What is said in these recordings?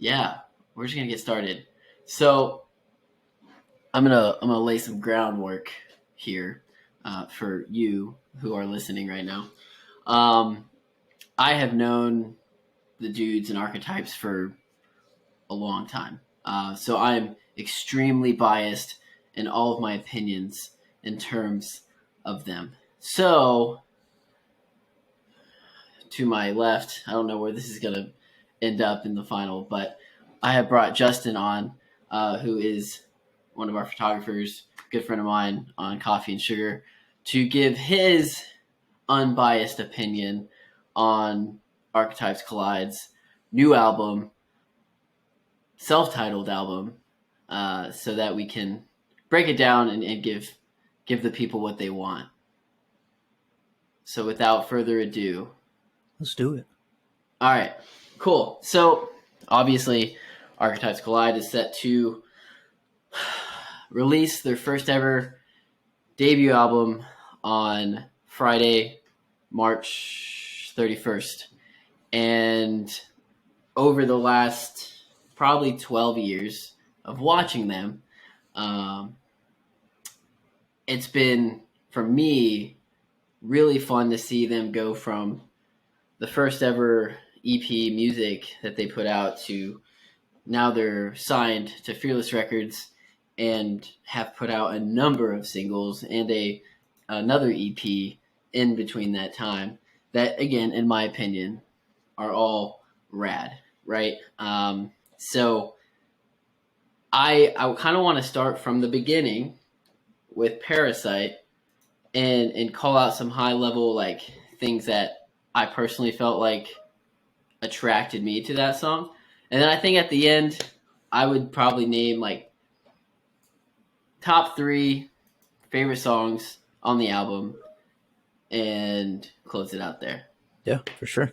Yeah, we're just gonna get started. So I'm gonna lay some groundwork here for you who are listening right now. Um, I have known the dudes and archetypes for a long time, so I'm extremely biased in all of my opinions in terms of them. So to my left, I don't know where this is gonna end up in the final, but I have brought Justin on, who is one of our photographers, good friend of mine on Coffee and Sugar, to give his unbiased opinion on Archetypes Collide's new album, self-titled album, so that we can break it down and give the people what they want. So without further ado, let's do it. All right, cool. So obviously, Archetypes Collide is set to release their first ever debut album on Friday, March 31st. And over the last probably 12 years of watching them, it's been, for me, really fun to see them go from the first ever EP music that they put out to now they're signed to Fearless Records and have put out a number of singles and another EP in between that time that, again, in my opinion, are all rad, right? So I kind of want to start from the beginning with Parasite and call out some high level like things that I personally felt like attracted me to that song. And then I think at the end, I would probably name like top 3 favorite songs on the album and close it out there. Yeah, for sure.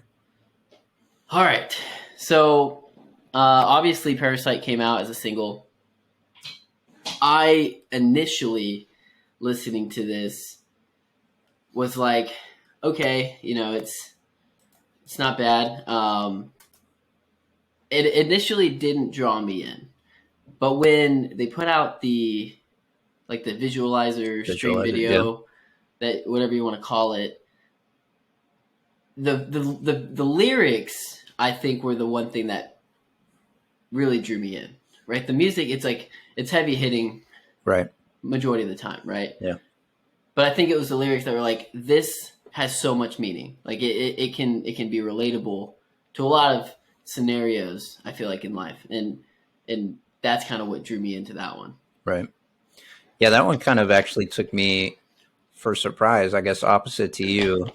All right. So obviously Parasite came out as a single. I initially listening to this was like, okay, it's not bad. It initially didn't draw me in, but when they put out the visualizer stream video, that whatever you want to call it, the lyrics I think were the one thing that really drew me in. Right, the music, it's heavy hitting, right, majority of the time, right? Yeah. But I think it was the lyrics that were like, this has so much meaning. Like it can be relatable to a lot of scenarios, I feel like, in life, and that's kind of what drew me into that one. Right. Yeah, that one kind of actually took me for surprise, I guess, opposite to you.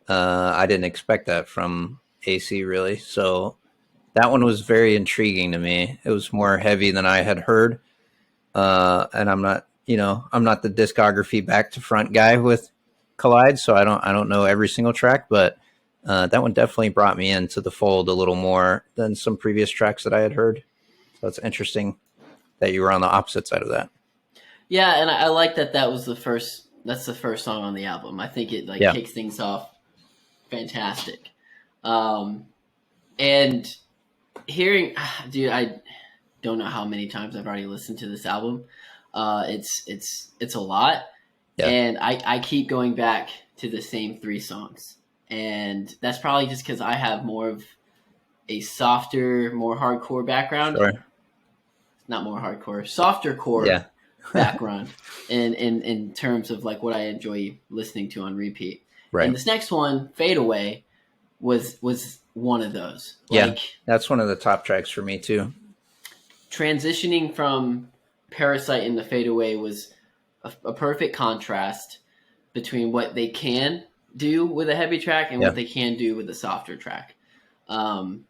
I didn't expect that from AC, really. So that one was very intriguing to me. It was more heavy than I had heard. And I'm not the discography back to front guy with Collide, so I don't know every single track, but that one definitely brought me into the fold a little more than some previous tracks that I had heard. So it's interesting that you were on the opposite side of that. Yeah, and I like that was the first. That's the first song on the album. I think it kicks things off fantastic. And hearing, dude, I don't know how many times I've already listened to this album. It's a lot, and I keep going back to the same 3 songs, and that's probably just because I have more of a softer, more hardcore background. Sure. Not more hardcore, softer core background in terms of like what I enjoy listening to on repeat. Right. And this next one, Fade Away, was one of those. Yeah, that's one of the top tracks for me too. Transitioning from Parasite into Fade Away was a perfect contrast between what they can do with a heavy track and what they can do with a softer track. And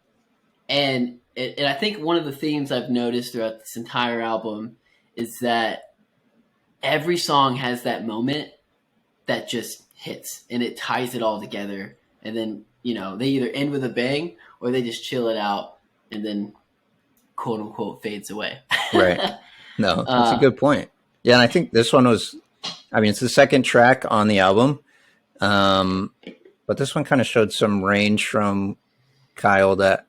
I think one of the themes I've noticed throughout this entire album is that every song has that moment that just hits and it ties it all together. And then, they either end with a bang or they just chill it out and then quote unquote fades away. Right. No, that's a good point. Yeah. And I think this one it's the second track on the album. But this one kind of showed some range from Kyle that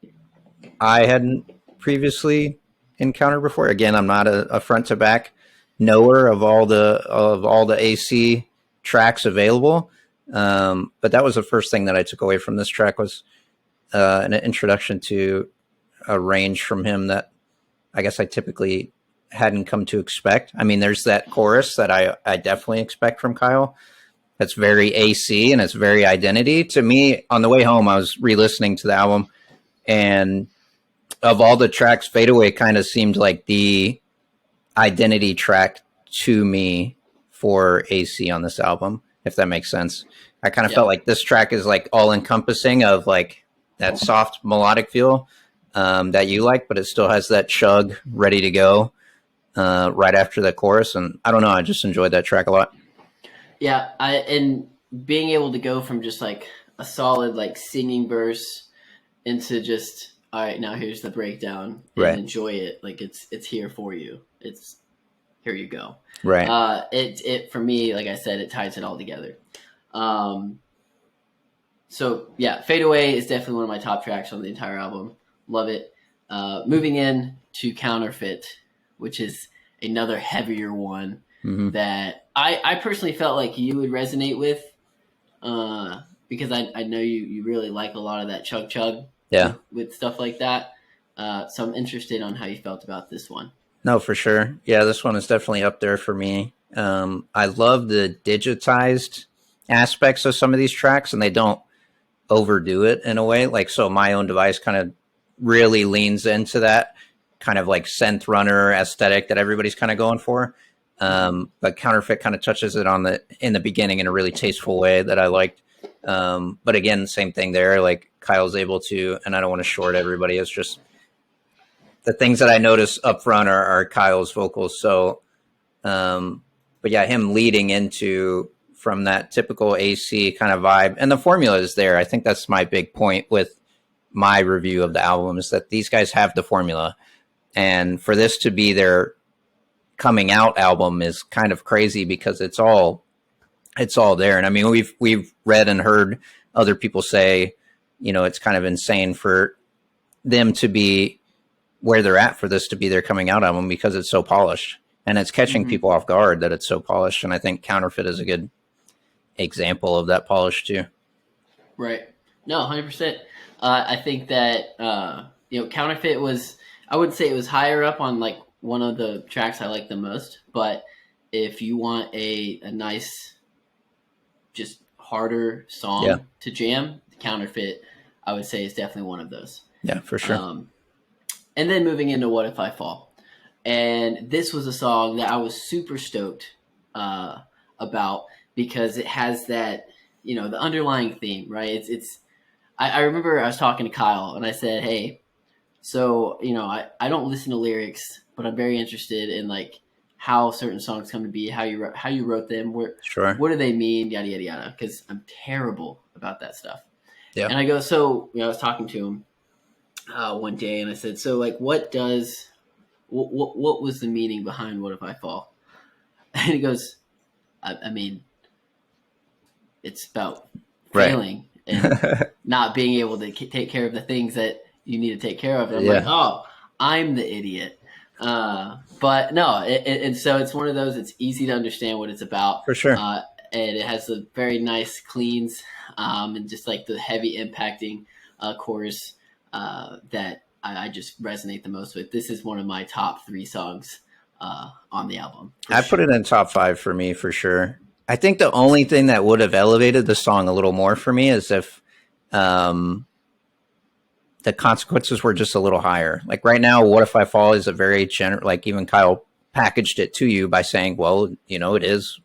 I hadn't previously encountered before. Again, I'm not a front to back knower of all the AC tracks available, but that was the first thing that I took away from this track was an introduction to a range from him that I guess I typically hadn't come to expect. I mean, there's that chorus that I definitely expect from Kyle. That's very AC and it's very identity. To me, on the way home, I was re-listening to the album, and of all the tracks, Fadeaway kind of seemed like the identity track to me for AC on this album, if that makes sense. I kind of felt like this track is like all encompassing of like that soft melodic feel that you like, but it still has that chug ready to go right after the chorus. And I don't know, I just enjoyed that track a lot. Yeah, and being able to go from just like a solid like singing verse into just, all right, now here's the breakdown and enjoy it. Like it's here for you. It's here you go. Right. It for me, like I said, it ties it all together. So yeah, Fade Away is definitely one of my top tracks on the entire album. Love it. Moving in to Counterfeit, which is another heavier one that I personally felt like you would resonate with, because I know you really like a lot of that chug with stuff like that. So I'm interested on how you felt about this one. No, for sure. Yeah, this one is definitely up there for me. I love the digitized aspects of some of these tracks, and they don't overdo it in a way. Like, so My Own Device kind of really leans into that kind of like synth runner aesthetic that everybody's kind of going for. But Counterfeit kind of touches it in the beginning in a really tasteful way that I liked. But again, same thing there. Like Kyle's able to, and I don't want to short everybody. It's just the things that I notice up front are Kyle's vocals. So, but yeah, him leading into from that typical AC kind of vibe, and the formula is there. I think that's my big point with my review of the album is that these guys have the formula, and for this to be their coming out album is kind of crazy because it's all there. And I mean, we've read and heard other people say, you know, it's kind of insane for them to be where they're at for this to be their coming out album because it's so polished, and it's catching people off guard that it's so polished. And I think Counterfeit is a good example of that polish too. Right. No, 100%. I think that, Counterfeit was, I wouldn't say it was higher up on like one of the tracks I like the most, but if you want a nice, just harder song to jam, Counterfeit, I would say is definitely one of those. Yeah, for sure. And then moving into What If I Fall. And this was a song that I was super stoked about because it has that, the underlying theme, right? I remember I was talking to Kyle and I said, hey, so, I don't listen to lyrics, but I'm very interested in like how certain songs come to be, how you wrote them, what do they mean, yada, yada, yada. Cause I'm terrible about that stuff. Yeah. And I go, so, I was talking to him one day and I said, so like, what was the meaning behind What If I Fall? And he goes, I mean, it's about failing and not being able to take care of the things that you need to take care of. And I'm like, oh, I'm the idiot. But no, and so it's one of those, it's easy to understand what it's about. For sure. And it has a very nice cleans and just like the heavy impacting chorus that I just resonate the most with. This is one of my top 3 songs on the album. I put it in top 5 for me, for sure. I think the only thing that would have elevated the song a little more for me is if the consequences were just a little higher. Like right now, What If I Fall is a very general, like even Kyle packaged it to you by saying, well, it is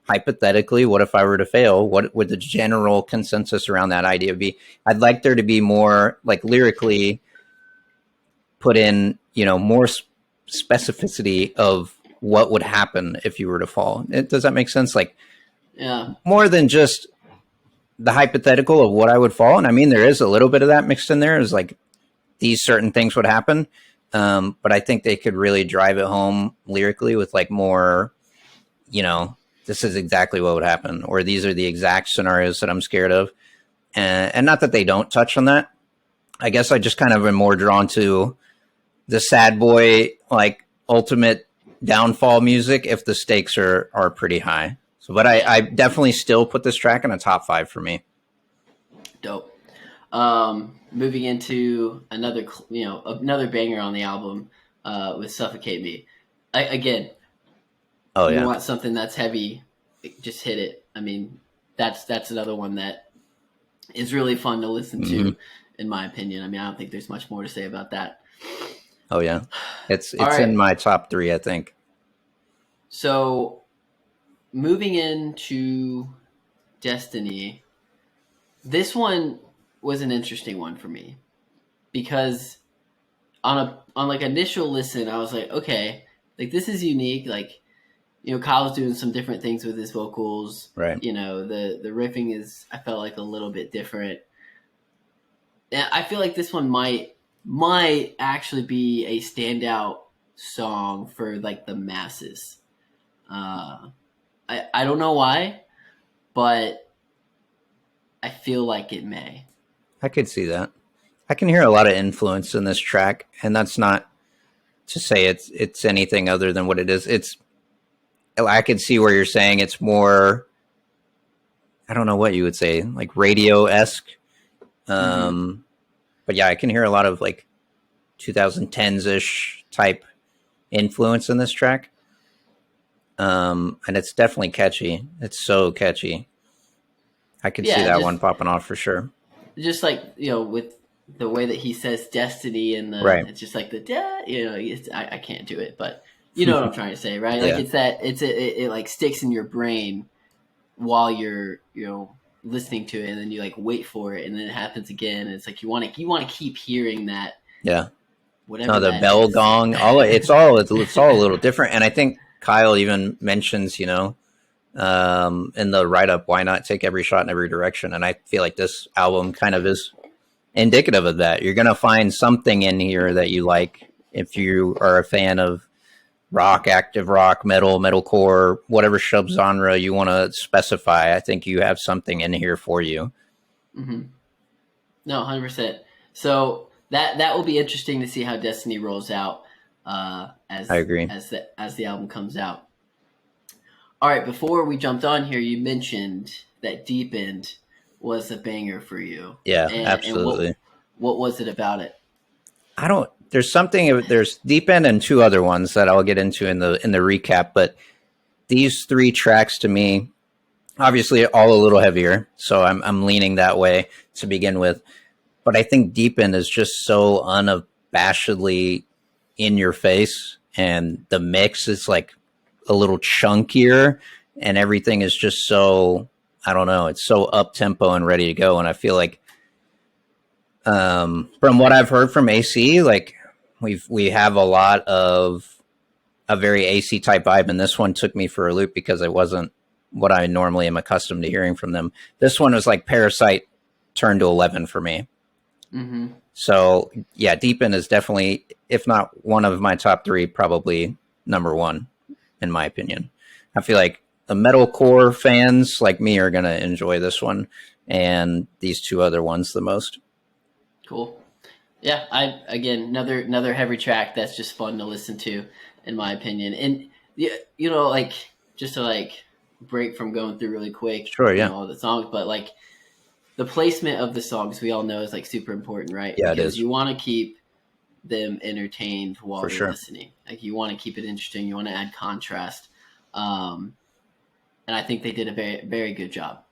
hypothetically, what if I were to fail? What would the general consensus around that idea be? I'd like there to be more like lyrically put in, more specificity of what would happen if you were to fall. Does that make sense? Like, more than just the hypothetical of what I would fall. And I mean, there is a little bit of that mixed in there is like these certain things would happen. But I think they could really drive it home lyrically with like more, this is exactly what would happen, or these are the exact scenarios that I'm scared of. And not that they don't touch on that. I guess I just kind of am more drawn to the sad boy, like ultimate downfall music if the stakes are pretty high. So, but I definitely still put this track in a top 5 for me. Dope. Moving into another banger on the album with "Suffocate Me." Again, Oh you yeah, want something that's heavy, just hit it. I mean, that's another one that is really fun to listen to, in my opinion. I mean, I don't think there's much more to say about that. oh yeah, it's All in right, my top 3, I think. so moving into Destiny, this one was an interesting one for me because on like initial listen, I was like, okay, like this is unique. Like, Kyle's doing some different things with his vocals. Right. The riffing is, I felt like, a little bit different. And I feel like this one might actually be a standout song for like the masses. I don't know why, but I feel like it may. I could see that. I can hear a lot of influence in this track, and that's not to say it's anything other than what it is. I could see where you're saying it's more, I don't know what you would say, like radio-esque. Mm-hmm. But yeah, I can hear a lot of like 2010s-ish type influence in this track. And it's definitely catchy. It's so catchy. I could see Yeah, that one popping off for sure. just like with the way that he says destiny and Right. it's just like I can't do it, but you know what I'm trying to say, right? Like Yeah. it like sticks in your brain while you're listening to it, and then you like wait for it, and then it happens again, and it's like you want to keep hearing that. Yeah. Whatever No, the that bell is. gong, it's all a little different. And I think Kyle even mentions, in the write up, why not take every shot in every direction? And I feel like this album kind of is indicative of that. You're going to find something in here that you like if you are a fan of rock, active rock, metal, metalcore, whatever subgenre you want to specify. I think you have something in here for you. Mm-hmm. No, 100%. So that will be interesting to see how Destiny rolls out as I agree. as the album comes out. All right, before we jumped on here, you mentioned that Deep End was a banger for you. Yeah, And absolutely. what was it about it? There's Deep End and 2 other ones that I'll get into in the recap, but these 3 tracks to me, obviously all a little heavier, so I'm leaning that way to begin with. But I think Deep End is just so unabashedly in your face, and the mix is like a little chunkier, and everything is just so, I don't know, it's so up tempo and ready to go. And I feel like, from what I've heard from AC, like we have a lot of a very AC type vibe, and this one took me for a loop because it wasn't what I normally am accustomed to hearing from them. This one was like Parasite turned to 11 for me. Mm-hmm. So yeah, Deep End is definitely, if not one of my top 3, probably number 1 in my opinion. I feel like the metalcore fans like me are gonna enjoy this one and these 2 other ones the most. Cool. Yeah, again another heavy track that's just fun to listen to, in my opinion. And like, just to like break from going through really quick, Sure, yeah. all the songs, but like the placement of the songs, we all know, is like super important, right? Yeah, it Because is. you want to keep them entertained while For they're sure. listening. Like, you want to keep it interesting. You want to add contrast. And I think they did a very, very good job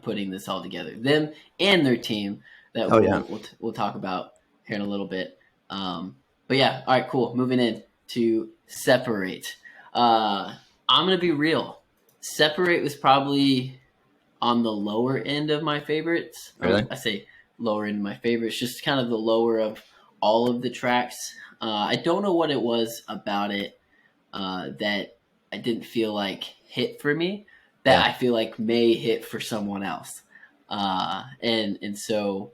putting this all together. Them and their team that Oh yeah. we'll talk about here in a little bit. But yeah, all right, cool. Moving in to Separate. I'm gonna be real. Separate was probably on the lower end of my favorites. Really? I say lower end of my favorites, just kind of the lower of all of the tracks. I don't know what it was about it that I didn't feel like hit for me, that Yeah. I feel like may hit for someone else. And so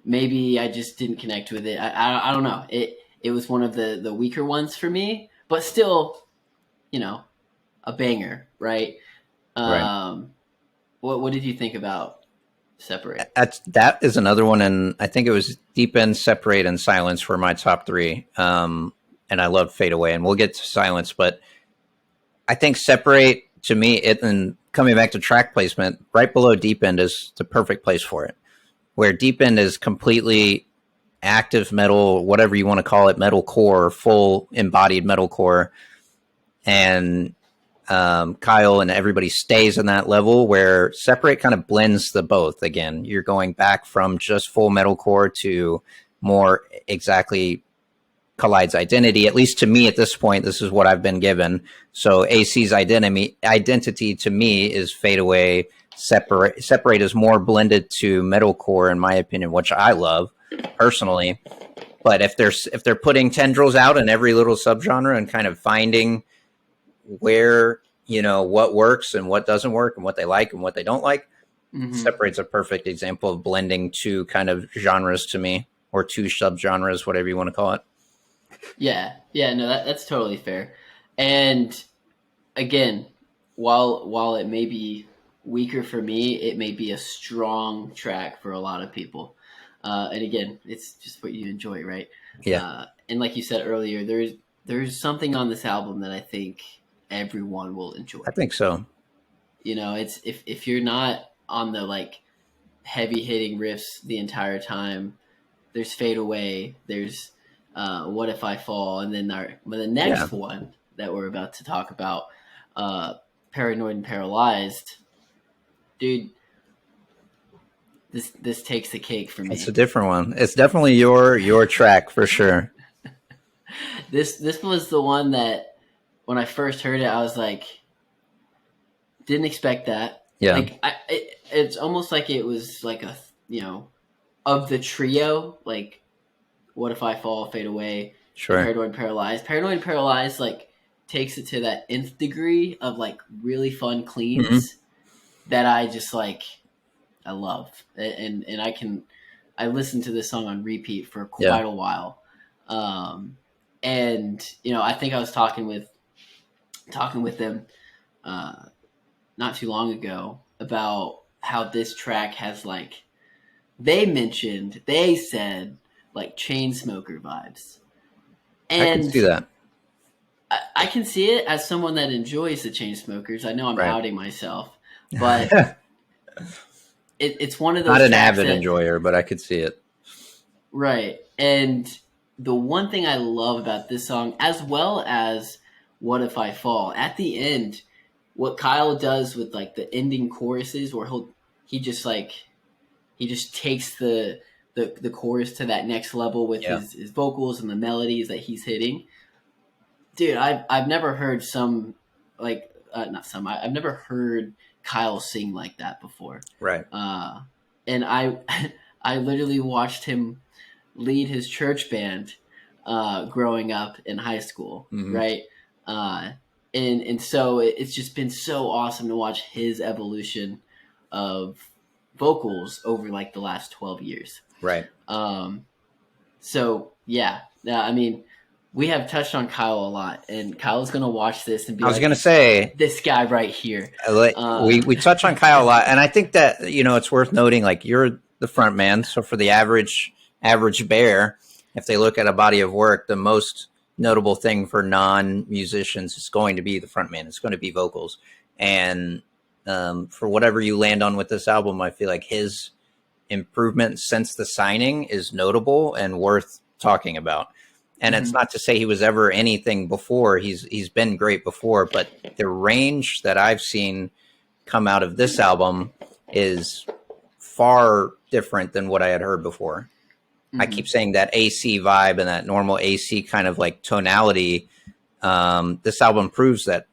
maybe I just didn't connect with it. I don't know. It was one of the weaker ones for me, but still, a banger, right? Right. What did you think about Separate. That is another one, and I think it was Deep End, Separate, and Silence were my top three. And I love Fade Away, and we'll get to Silence, but I think Separate to me, it and coming back to track placement, right below Deep End is the perfect place for it. Where Deep End is completely active metal, whatever you want to call it, metal core, full embodied metal core, and Kyle and everybody stays in that level. Where Separate kind of blends the both. Again, you're going back from just full metalcore to more exactly Collide's identity. At least to me at this point, this is what I've been given. So AC's identity to me is Fade Away. Separate is more blended to metalcore, in my opinion, which I love personally. But if they're putting tendrils out in every little subgenre and kind of finding where, what works and what doesn't work and what they like and what they don't like, Separate's a perfect example of blending two kind of genres to me, or two subgenres, whatever you want to call it. Yeah, no, that's totally fair. And again, while it may be weaker for me, it may be a strong track for a lot of people. And again, it's just what you enjoy, right? Yeah. And like you said earlier, there's something on this album that I think everyone will enjoy. I think so. It's if you're not on the like heavy hitting riffs the entire time, there's Fade Away, there's What If I Fall, and then the next one that we're about to talk about, Paranoid and Paralyzed. Dude, this takes the cake for me. It's a different one. It's definitely your track for sure. This was the one that when I first heard it, I was like, didn't expect that. Yeah. Like it's almost like it was like a of the trio, like What If I Fall, Fade Away, sure, Paranoid and Paralyzed. Paranoid and Paralyzed like takes it to that nth degree of like really fun cleans that I just like. I love, and I listened to this song on repeat for quite a while, and I think I was talking with them not too long ago about how this track has like they said like Chainsmoker vibes, and I can see that. I can see it as someone that enjoys the Chainsmokers. I know I'm outing myself, but. It's one of those. Not an avid enjoyer, but I could see it. Right. And the one thing I love about this song, as well as What If I Fall, at the end, what Kyle does with like the ending choruses where he just takes the chorus to that next level with his vocals and the melodies that he's hitting. Dude, I've never heard I've never heard Kyle sing like that before. Right. And I literally watched him lead his church band growing up in high school, right? And so it's just been so awesome to watch his evolution of vocals over like the last 12 years. Right. So yeah, I mean, we have touched on Kyle a lot, and Kyle's going to watch this and be I was going to say, this guy right here. We touch on Kyle a lot, and I think that, it's worth noting, like, you're the front man. So for the average bear, if they look at a body of work, the most notable thing for non-musicians is going to be the front man. It's going to be vocals. And for whatever you land on with this album, I feel like his improvement since the signing is notable and worth talking about. And it's not to say he was ever anything before. He's been great before, but the range that I've seen come out of this album is far different than what I had heard before. I keep saying that AC vibe and that normal AC kind of like tonality. This album proves that,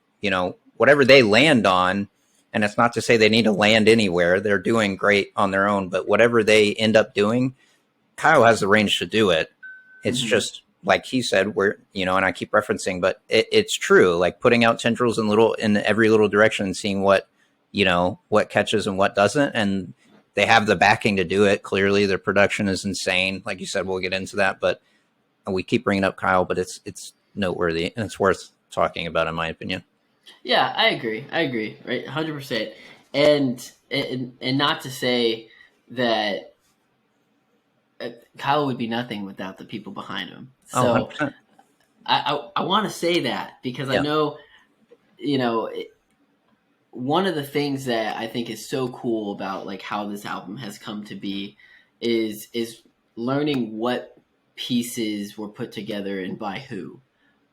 whatever they land on, and it's not to say they need to land anywhere. They're doing great on their own, but whatever they end up doing, Kyle has the range to do it. It's just, like he said, and I keep referencing, but it's true. Like putting out tendrils in every little direction and seeing what catches and what doesn't. And they have the backing to do it. Clearly their production is insane. Like you said, we'll get into that, but we keep bringing up Kyle, but it's noteworthy and it's worth talking about, in my opinion. Yeah, I agree. Right. 100%. And not to say that Kyle would be nothing without the people behind him. Oh, So 100%. I want to say that because I Yeah. know, one of the things that I think is so cool about like how this album has come to be is learning what pieces were put together and by who,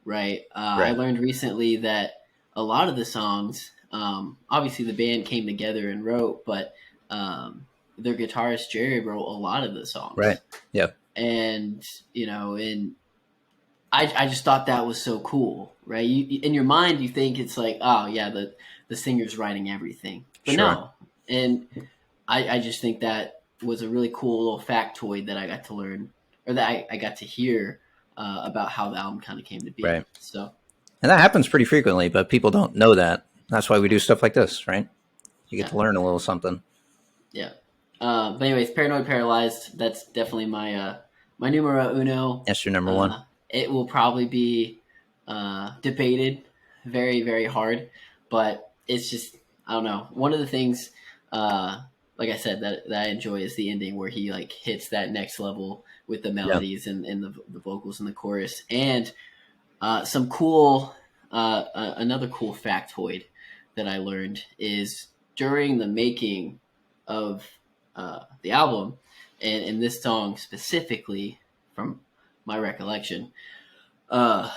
right? I Right. learned recently that a lot of the songs, obviously the band came together and wrote, but their guitarist Jerry wrote a lot of the Right. songs, Yeah. and and I just thought that was so cool, right? In your mind, you think it's like, oh yeah, the singer's writing everything, but Sure. no. And I just think that was a really cool little factoid that I got to learn, or that I got to hear about how the album kind of came to be. Right. So And that happens pretty frequently, but people don't know that. That's why we do stuff like this, right? You get yeah, to learn a little something. yeah. But anyways, Paranoid Paralyzed. That's definitely my numero uno. That's your number one. It will probably be debated very, very hard, but it's just, I don't know. One of the things, like I said, that I enjoy is the ending where he like hits that next level with the Yeah. melodies and the vocals and the chorus, and some cool another cool factoid that I learned is during the making of the album, and this song specifically, from my recollection, uh,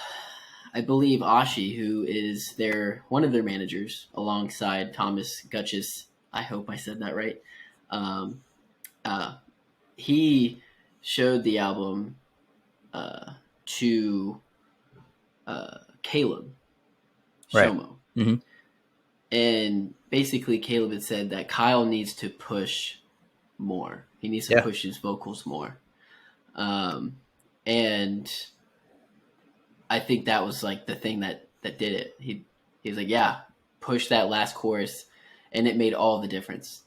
I believe Ashi, who is one of their managers, alongside Thomas Gutchis. I hope I said that right. Um, uh, he showed the album to Caleb Right. Shomo, Mm-hmm. and basically Caleb had said that Kyle needs to push more. He needs to Yeah. push his vocals more, and I think that was like the thing that did it. He was like, yeah, push that last chorus, and it made all the difference.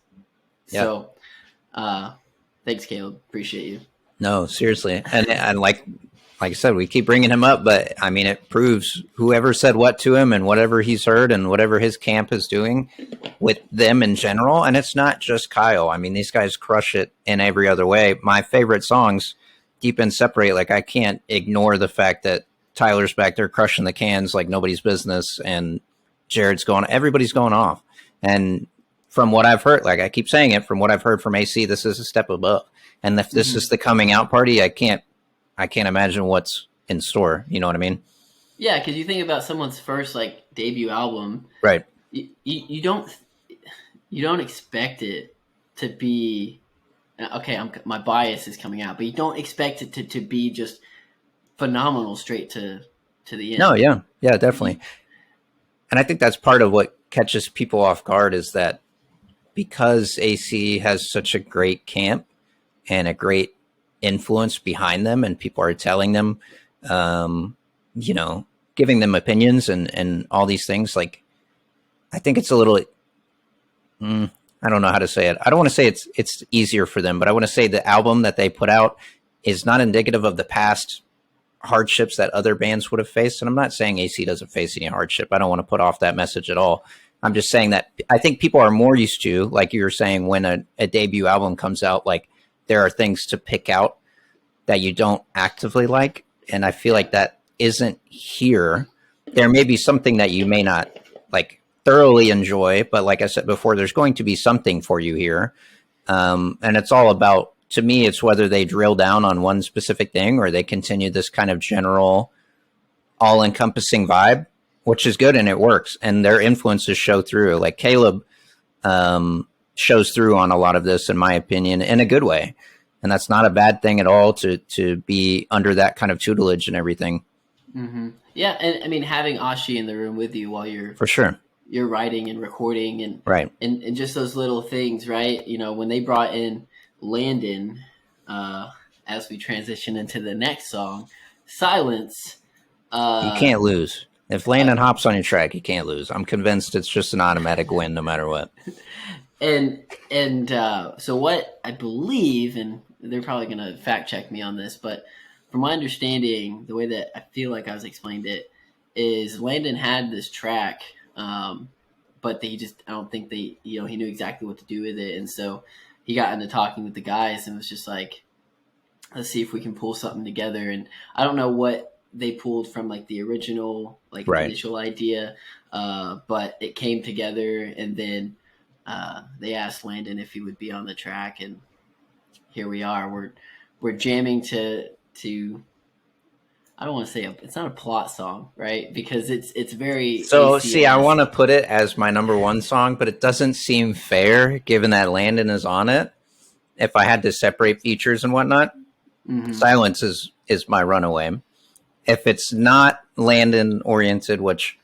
Yeah. So, thanks, Caleb. Appreciate you. No, seriously. And like I said, we keep bringing him up, but I mean, it proves whoever said what to him and whatever he's heard and whatever his camp is doing with them in general. And it's not just Kyle. I mean, these guys crush it in every other way. My favorite songs, Deep and Separate, like I can't ignore the fact that Tyler's back there crushing the cans like nobody's business, and everybody's going off. And from what I've heard, like I keep saying it, from what I've heard from AC, this is a step above. And if this is the coming out party, I can't imagine what's in store. You know what I mean? Yeah, because you think about someone's first like debut album, Right. you don't expect it to be okay. My bias is coming out, but you don't expect it to be just phenomenal straight to the end. No, yeah. Yeah, definitely. And I think that's part of what catches people off guard is that because AC has such a great camp and a great influence behind them, and people are telling them, you know, giving them opinions and all these things. Like, I think it's a little, I don't know how to say it. I don't want to say it's easier for them, but I want to say the album that they put out is not indicative of the past hardships that other bands would have faced. And I'm not saying AC doesn't face any hardship. I don't want to put off that message at all. I'm just saying that I think people are more used to, like you were saying, when a debut album comes out, like there are things to pick out that you don't actively like. And I feel like that isn't here. There may be something that you may not like thoroughly enjoy, but like I said before, there's going to be something for you here. And it's all about, to me, it's whether they drill down on one specific thing or they continue this kind of general all-encompassing vibe, which is good and it works. And their influences show through. Like Caleb shows through on a lot of this, in my opinion, in a good way. And that's not a bad thing at all to be under that kind of tutelage and everything. Mm-hmm. Yeah, and I mean having Ashi in the room with you while For sure. you're writing and recording and Right. and just those little things, right? You know, when they brought in Landon, as we transition into the next song, Silence. You can't lose. If Landon hops on your track, you can't lose. I'm convinced it's just an automatic win no matter what. And so what I believe, and they're probably going to fact check me on this, but from my understanding, the way that I feel like I was explained it is Landon had this track, but I don't think he knew exactly what to do with it, and so he got into talking with the guys and was just like, let's see if we can pull something together. And I don't know what they pulled from like the original, like Right. initial idea, but it came together. And then they asked Landon if he would be on the track, and here we are. We're jamming to. I don't want to say it's not a plot song, right? Because it's very. So, AC. see, I want to put it as my number one song, but it doesn't seem fair given that Landon is on it. If I had to separate features and whatnot, Silence is my runaway. If it's not Landon oriented, which,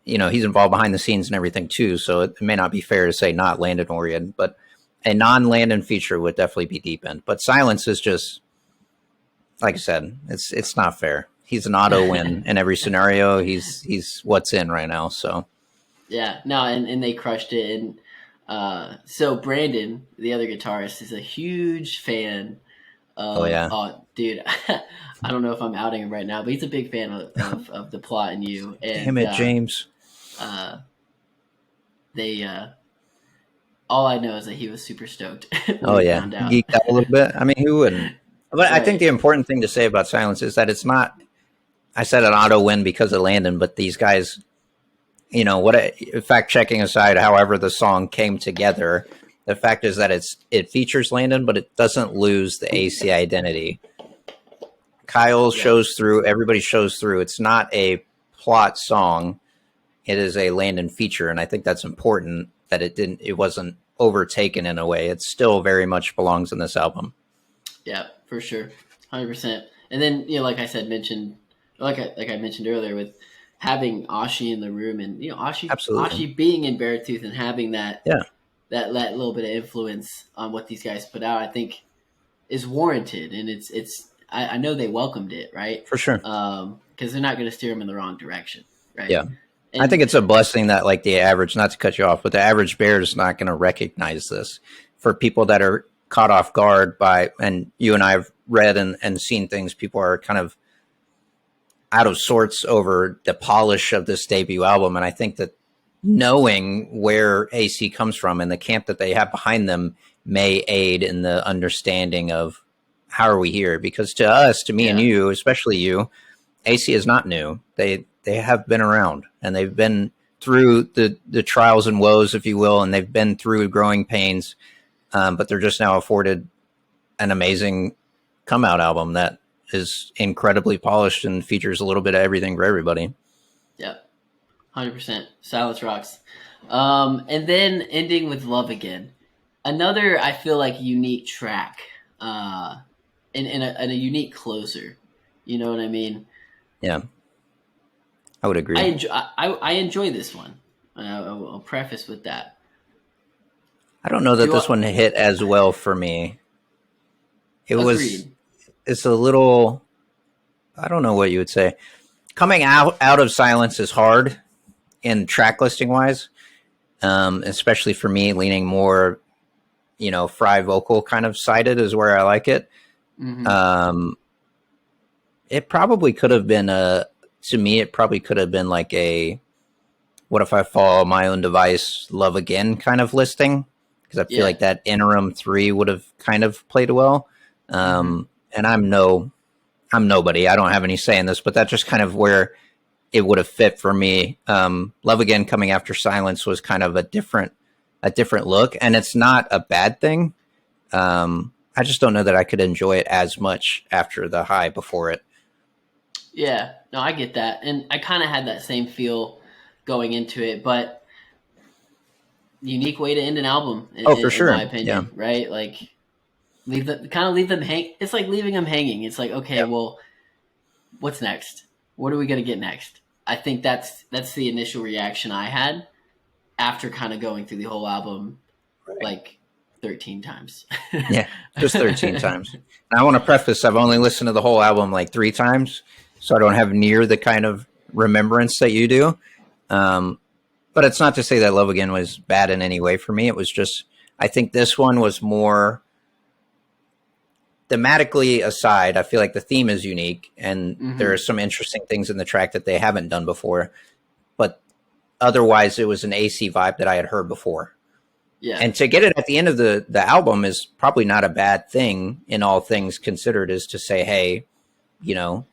you know, he's involved behind the scenes and everything too, so it may not be fair to say not Landon oriented, but a non-Landon feature would definitely be Deep End. But Silence is just, like I said, it's not fair. He's an auto win in every scenario. He's what's in right now. So yeah, no, and they crushed it. And so Brandon, the other guitarist, is a huge fan of. Oh yeah, dude, I don't know if I'm outing him right now, but he's a big fan of the plot and you. And, damn it, James. They all I know is that he was super stoked. Oh yeah, geeked out a little bit. I mean, who wouldn't? But right. I think the important thing to say about Silence is that it's not. I said an auto win because of Landon, but these guys, you know, fact checking aside, however the song came together, the fact is that it features Landon, but it doesn't lose the AC identity. Kyle shows through. Everybody shows through. It's not a plot song. It is a Landon feature, and I think that's important that it wasn't overtaken in a way. It still very much belongs in this album. Yeah, for sure, 100%. And then, you know, like I mentioned earlier, with having Ashi in the room, and you know, Ashi being in Beartooth and having that little bit of influence on what these guys put out, I think is warranted. And I know they welcomed it, right? For sure, because they're not going to steer them in the wrong direction, right? Yeah. And I think it's a blessing that, like, the average, not to cut you off, but the average bear is not going to recognize this. For people that are caught off guard by, and you and I have read and seen things, people are kind of out of sorts over the polish of this debut album. And I think that knowing where AC comes from and the camp that they have behind them may aid in the understanding of how are we here? Because to us, to me and you, especially you, AC is not new. They have been around, and they've been through the trials and woes, if you will, and they've been through growing pains, but they're just now afforded an amazing come-out album that is incredibly polished and features a little bit of everything for everybody. Yep, 100%. Silence rocks. And then ending with Love Again. Another, I feel like, unique track, and a unique closer. You know what I mean? Yeah. I would agree. I enjoy this one. I'll preface with that. I don't know that this one hit as well for me. It's a little, I don't know what you would say. Coming out of Silence is hard in track listing wise, especially for me, leaning more, you know, Fry vocal kind of sided is where I like it. Mm-hmm. It probably could have been to me, it probably could have been like a What If I Fall My Own Device, Love Again kind of listing, because I feel like that interim 3 would have kind of played well. And I'm nobody. I don't have any say in this, but that's just kind of where it would have fit for me. Love Again coming after Silence was kind of a different look, and it's not a bad thing. I just don't know that I could enjoy it as much after the high before it. Yeah, no, I get that. And I kind of had that same feel going into it, but unique way to end an album. For sure. In my opinion, right? Like, leave them hang. It's like leaving them hanging. It's like, okay, well, what's next? What are we going to get next? I think that's the initial reaction I had after kind of going through the whole album, like 13 times. Yeah, just 13 times. And I want to preface, I've only listened to the whole album like 3 times, so I don't have near the kind of remembrance that you do. But it's not to say that Love Again was bad in any way for me. It was just, I think this one was more thematically aside. I feel like the theme is unique, and there are some interesting things in the track that they haven't done before. But otherwise, it was an AC vibe that I had heard before. Yeah. And to get it at the end of the album is probably not a bad thing in all things considered, is to say, hey, you know,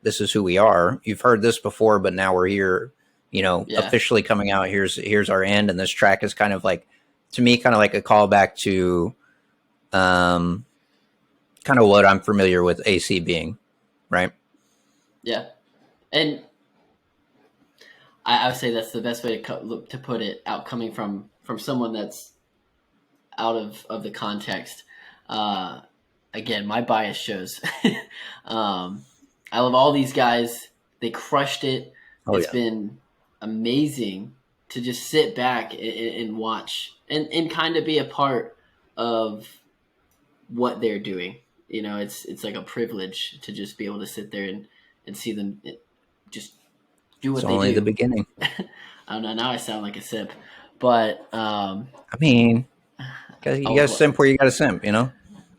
this is who we are. You've heard this before, but now we're here, you know, Yeah. officially coming out. Here's our end. And this track is kind of like, to me, kind of like a callback to kind of what I'm familiar with AC being, right? Yeah. And I would say that's the best way to put it out, coming from someone that's out of the context. Uh, Again, my bias shows. um, I love all these guys. They crushed it. Oh It's yeah. been amazing to just sit back and watch and kind of be a part of what they're doing. You know, it's like a privilege to just be able to sit there and see them just do It's what they only the do. beginning. I don't know. Now I sound like a simp, but I mean, you got to oh, simp where you got to simp, you know?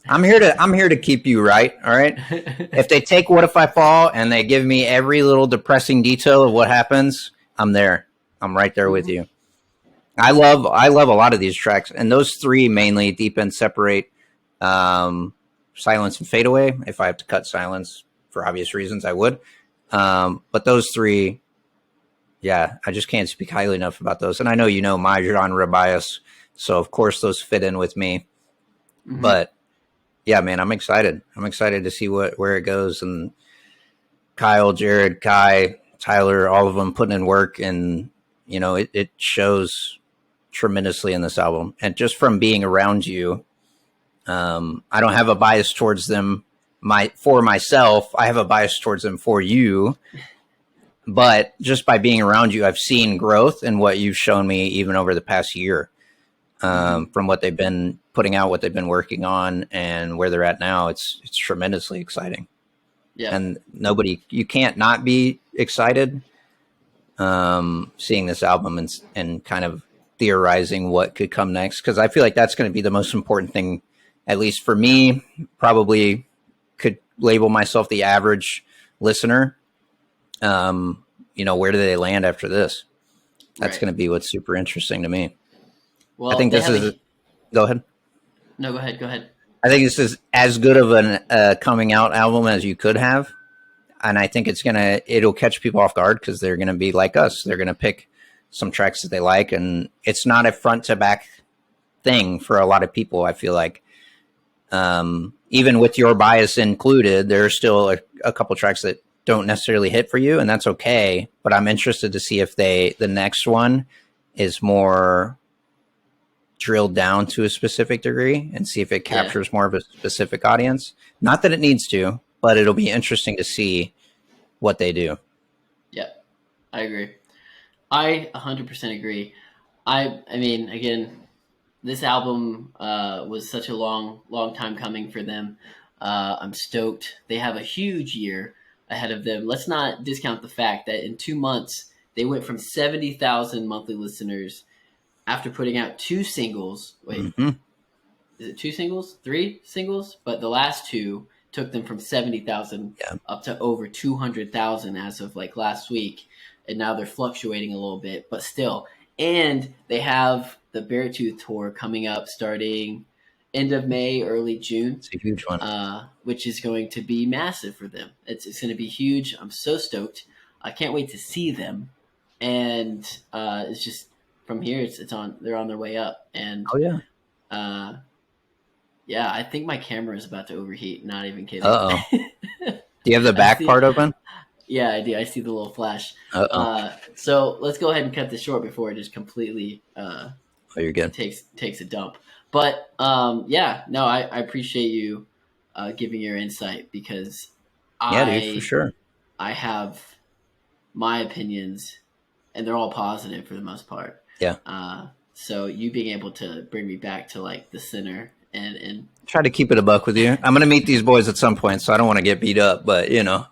I'm here to keep you right. All right. If they take What If I Fall and they give me every little depressing detail of what happens, I'm there. I'm right there with you. I love a lot of these tracks, and those three mainly, Deep End, Separate, Silence, and Fade Away. If I have to cut Silence for obvious reasons, I would. But those three, yeah, I just can't speak highly enough about those. And I know you know my genre bias, so of course those fit in with me. mm-hmm. But yeah, man, I'm excited. I'm excited to see where it goes. And Kyle, Jared, Kai, Tyler, all of them putting in work, and you know it shows tremendously in this album. And just from being around you, I don't have a bias towards them. For myself, I have a bias towards them for you. But just by being around you, I've seen growth in what you've shown me even over the past year. From what they've been putting out, what they've been working on, and where they're at now, it's tremendously exciting. Yeah. And you can't not be excited seeing this album and kind of theorizing what could come next, because I feel like that's going to be the most important thing, at least for me. Probably could label myself the average listener. You know, where do they land after this? That's Right. going to be what's super interesting to me. Well, I think they this have is. Go ahead. No, go ahead. Go ahead. I think this is as good of a coming out album as you could have, and I think it'll catch people off guard because they're gonna be like us. They're gonna pick some tracks that they like, and it's not a front to back thing for a lot of people. I feel like, even with your bias included, there's still a couple tracks that don't necessarily hit for you, and that's okay. But I'm interested to see if the next one is more drilled down to a specific degree and see if it Yeah. captures more of a specific audience. Not that it needs to, but it'll be interesting to see what they do. Yeah. I agree. I 100% agree. I mean, again, this album was such a long time coming for them. I'm stoked. They have a huge year ahead of them. Let's not discount the fact that in 2 months they went from 70,000 monthly listeners after putting out two singles. Wait, Mm-hmm. is it two singles? Three singles? But the last two took them from 70,000 Yeah. up to over 200,000 as of like last week. And now they're fluctuating a little bit, but still. And they have the Beartooth tour coming up starting end of May, early June, It's a huge one. which is going to be massive for them. It's going to be huge. I'm so stoked. I can't wait to see them. And it's just from here, it's on. They're on their way up. And Oh yeah. uh, yeah, I think my camera is about to overheat. Not even kidding. Uh oh. Do you have the I back see. part open? Yeah, I do. I see the little flash. Uh oh. So let's go ahead and cut this short before it just completely Oh, you're good. takes a dump. But yeah, no, I appreciate you giving your insight because Yeah, dude, for sure. I have my opinions and they're all positive for the most part. Yeah. So you being able to bring me back to like the center and Try to keep it a buck with you. I'm gonna meet these boys at some point, so I don't want to get beat up, but you know,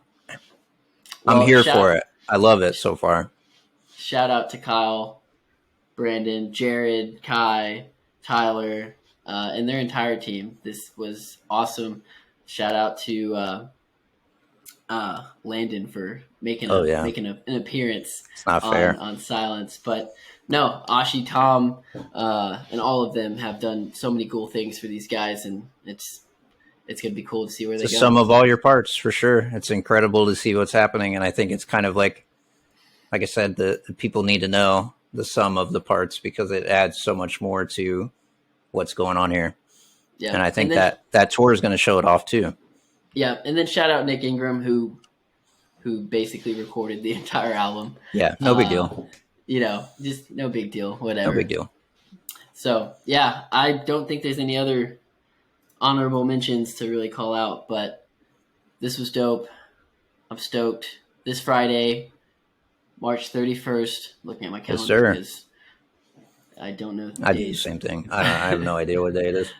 I'm here for it. I love it so far. Shout out to Kyle, Brandon, Jared, Kai, Tyler, and their entire team. This was awesome. Shout out to Landon for making Oh yeah, an appearance it's not fair. on Silence. But no, Ashi, Tom, and all of them have done so many cool things for these guys, and it's gonna be cool to see where It's they a go. sum of all your parts for sure. It's incredible to see what's happening, and I think it's kind of like I said, the people need to know the sum of the parts because it adds so much more to what's going on here. Yeah, And I and think then that tour is going to show it off too. shout out Nick Ingram who basically recorded the entire album. Yeah, no big Uh, deal. just no big deal, No big whatever. deal. So yeah, I don't think there's any other honorable mentions to really call out, but this was dope. I'm stoked. This Friday, March 31st, looking at my Yes, calendar sir. because I don't know the I do the days. same thing. I have no idea what day it is.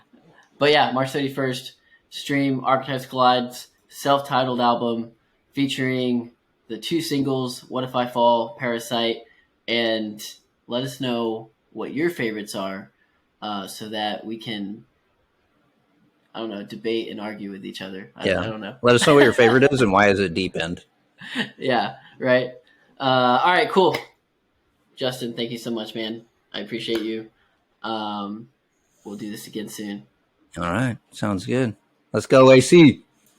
But yeah, March 31st, stream Archetypes Collide's self-titled album featuring the 2 singles, What If I Fall, Parasite, and let us know what your favorites are so that we can, I don't know, debate and argue with each other. I Yeah. don't know. Let us know what your favorite is and why is it Deep End. Yeah, right. All right, cool. Justin, thank you so much, man. I appreciate you. We'll do this again soon. All right. Sounds good. Let's go, AC.